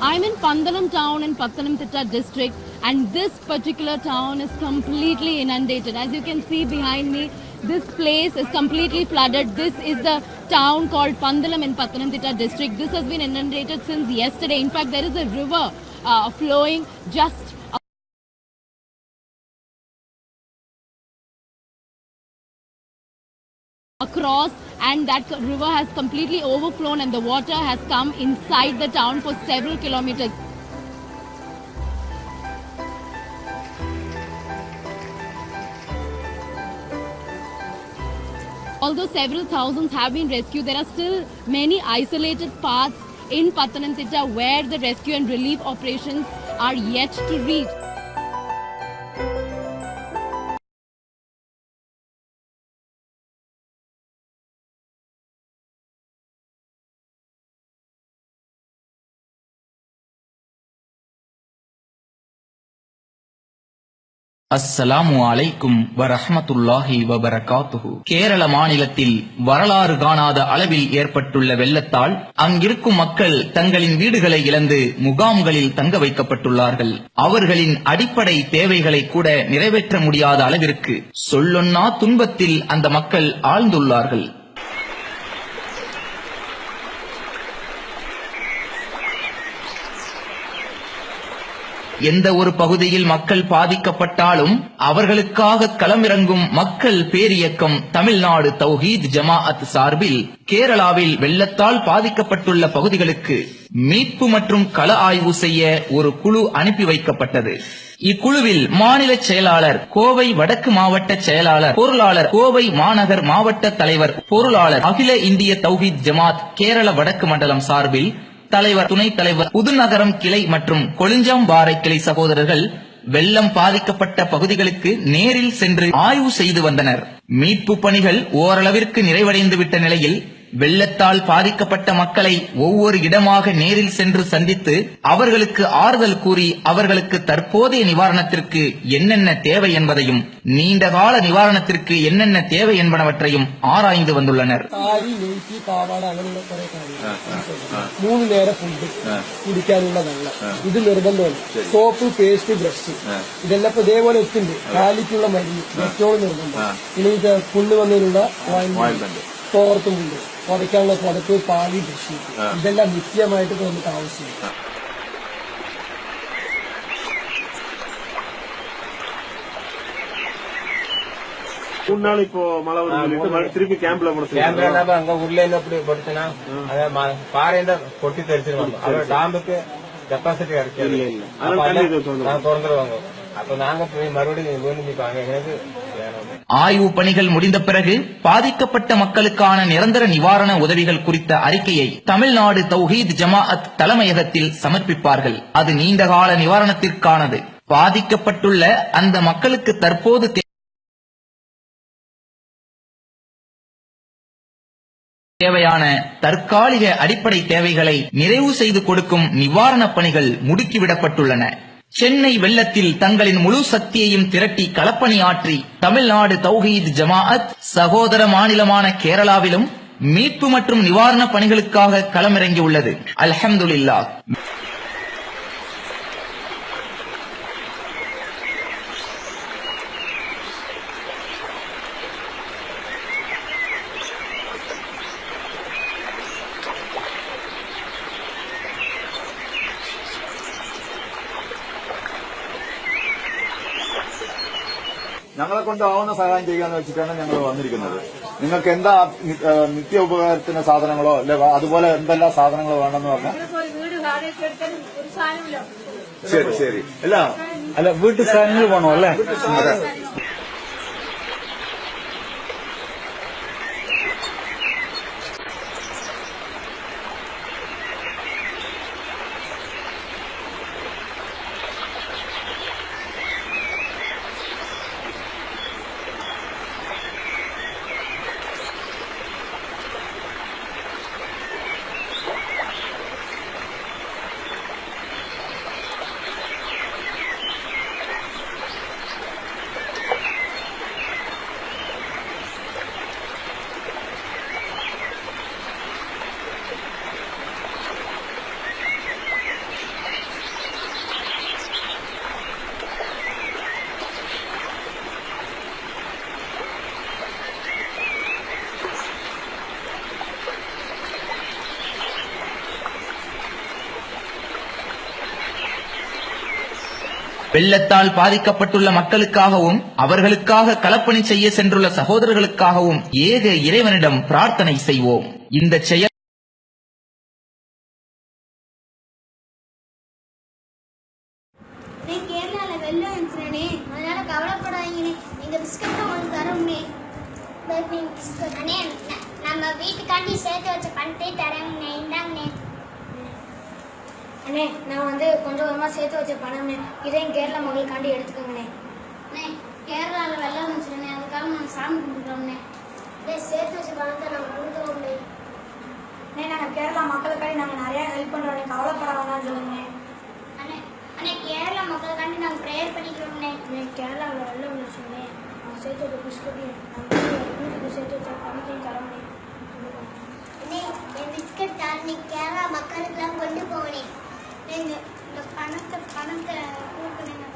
I'm in Pandalam town in Pathanamthitta district, and this particular town is completely inundated. As you can see behind me, this place is completely flooded. This is the town called Pandalam in Pathanamthitta district. This has been inundated since yesterday. In fact, there is a river flowing just across, and that river has completely overflown and the water has come inside the town for several kilometers. Although several thousands have been rescued, there are still many isolated parts in Pathanamthitta where the rescue and relief operations are yet to reach. அஸ்ஸலாமு அலைக்கும் வரஹ்மத்துல்லாஹி வபரகாத்துஹு. கேரள மாநிலத்தில் வரலாறு காணாத அளவில் ஏற்பட்டுள்ள வெள்ளத்தால் அங்கிருக்கும் மக்கள் தங்களின் வீடுகளை இழந்து முகாம்களில் தங்க வைக்கப்பட்டுள்ளார்கள். அவர்களின் அடிப்படை தேவைகளை கூட நிறைவேற்ற முடியாத அளவிற்கு சொல்லொன்னா துன்பத்தில் அந்த மக்கள் ஆழ்ந்துள்ளார்கள். எந்த ஒரு பகுதியில் மக்கள் பாதிக்கப்பட்டாலும் அவர்களுக்காக களமிறங்கும் மக்கள் பேரியக்கம் தமிழ்நாடு தௌஹீத் ஜமாஅத் சார்பில் கேரளாவில் வெள்ளத்தால் பாதிக்கப்பட்டுள்ள பகுதிகளுக்கு மீட்பு மற்றும் கள ஆய்வு செய்ய ஒரு குழு அனுப்பி வைக்கப்பட்டது. இக்குழுவில் மாநில செயலாளர், கோவை வடக்கு மாவட்ட செயலாளர், பொருளாளர், கோவை மாநகர் மாவட்ட தலைவர், பொருளாளர், அகில இந்திய தௌஹீத் ஜமாத் கேரள வடக்கு மண்டலம் சார்பில் தலைவர், துணைத் தலைவர், புதுநகரம் கிளை மற்றும் கொளிஞ்சாம்பாறை கிளை சகோதரர்கள் வெள்ளம் பாதிக்கப்பட்ட பகுதிகளுக்கு நேரில் சென்று ஆய்வு செய்து வந்தனர். மீட்பு பணிகள் ஓரளவிற்கு நிறைவடைந்துவிட்ட நிலையில் வெள்ளத்தால் பாதிக்கப்பட்ட மக்களை ஒவ்வொரு இடமாக நேரில் சென்று சந்தித்து அவர்களுக்கு ஆறுதல் கூறி அவர்களுக்கு தற்போதைய நிவாரணத்திற்கு என்னென்ன தேவை என்பதையும் நீண்டகால நிவாரணத்திற்கு என்னென்ன தேவை என்பனவற்றையும் ஆராய்ந்து வந்துள்ளனர். 3 നേരം ഫുഡ് കുടിക്കാനുള്ള വെള്ളം ഇത് നിർബന്ധമാണ്. സോപ്പ്, പേസ്റ്റ്, ബ്രഷ് ഇതെല്ലാം ഇപ്പൊ ഇതേപോലെ എത്തുന്നുണ്ട്. കാലിക്കുള്ള മരുന്ന് ഏറ്റവും നിർബന്ധം. ഇനി പുണ്ണ് വന്നതിനുള്ള തോർത്തുമുണ്ട്, പുതയ്ക്കാനുള്ള പുതപ്പ്, പാലി, ബ്രഷ് ഇതെല്ലാം നിത്യമായിട്ട് നമുക്ക് ആവശ്യമാണ്. இப்போ மழை வந்து திருப்பி கேம்ப்ல அங்க உள்ள எப்படி படுத்துனா பாறையில கொட்டி தெரிச்சிருவாங்க. அவர் டாம்புக்கு கெப்பாசிட்டி திறந்துருவாங்க. அப்ப நாங்க போய் மறுபடியும் வேணுமிப்பாங்க. எனக்கு ஆய்வு பணிகள் முடிந்த பிறகு பாதிக்கப்பட்ட மக்களுக்கான நிரந்தர நிவாரண உதவிகள் குறித்த அறிக்கையை தமிழ்நாடு தௌஹீத் ஜமாஅத் தலைமையகத்தில் சமர்ப்பிப்பார்கள். அது நீண்டகால நிவாரணத்திற்கானது. பாதிக்கப்பட்டுள்ள அந்த மக்களுக்கு தற்போது தேவையான தற்காலிக அடிப்படை தேவைகளை நிறைவு செய்து கொடுக்கும் நிவாரணப் பணிகள் முடுக்கிவிடப்பட்டுள்ளன. சென்னை வெள்ளத்தில் தங்களின் முழு சக்தியையும் திரட்டி களப்பணி ஆற்றி தமிழ்நாடு தௌஹீத் ஜமாஅத் சகோதர மாநிலமான கேரளாவிலும் மீட்பு மற்றும் நிவாரண பணிகளுக்காக களமிறங்கியுள்ளது. அல்ஹம்துலில்லாஹ். ഞങ്ങളെ കൊണ്ടാവുന്ന സഹായം ചെയ്യാന്ന് വെച്ചിട്ടാണ് ഞങ്ങൾ വന്നിരിക്കുന്നത്. നിങ്ങൾക്ക് എന്താ നിത്യ ഉപകാരത്തിന് സാധനങ്ങളോ അല്ലെ അതുപോലെ എന്തെല്ലാം സാധനങ്ങൾ വേണമെന്ന് പറഞ്ഞാൽ ശരി ശരി അല്ല വീട്ടു സാധനങ്ങൾ വേണോ അല്ലേ? வெள்ளத்தால் பாதிக்கப்பட்டுள்ள மக்களுக்காகவும் அவர்களுக்காக களப்பணி செய்ய சென்றுள்ள சகோதரர்களுக்காகவும் ஏக இறைவனிடம் பிரார்த்தனை செய்வோம். இந்த செயல் கேரளால வெள்ளம் இருந்துச்சுனே, அதனால கவலைப்படாதீங்கண்ணே. நீங்க பிஸ்கட் உங்களுக்கு தரோம்னே. அண்ணே, நம்ம வீட்டுக்காண்டி சேர்த்து வச்ச பணத்தை தரேங்கண்ணே. இந்தாங்கண்ணே. அண்ணே, நான் கொஞ்சம் கொஞ்சமாக சேர்த்து வச்ச பணம்ண்ணே. இதையும் கேரளா மக்களுக்காண்டி எடுத்துக்கோங்கண்ணே. அண்ணே, கேரளாவில் வெள்ளம் இருந்துச்சுண்ணே, அதுக்காக நாங்கள் சாமி கும்பிட்டுறோம்ண்ணே. சேர்த்து வச்ச பணத்தை நாங்கள் கொடுத்துருவோம்ண்ணே. அண்ணே, நாங்கள் கேரளா மக்களுக்காண்டி நாங்கள் நிறையா ஹெல்ப் பண்ணுறோண்ணே. கவலைப்பட வேணாம்னு சொல்லுங்கண்ணே. அண்ணே, கேரளா மக்களுக்காண்டி நாங்கள் ப்ரேயர் பண்ணிக்கிறோம்ண்ணே. கேரளாவில் வெள்ளம் வந்துச்சுண்ணே, நாங்கள் சேர்த்து வச்ச பிஸ்கட்டையும் வீட்டுக்கு சேர்த்து வச்ச பணத்தையும் தரோம்ண்ணே. அண்ணே, என் பிஸ்கட் தாண்டி கேரளா மக்களுக்கெல்லாம் கொண்டு போகணே. நீங்கள் இந்த பணத்தை கொடுக்கணும்.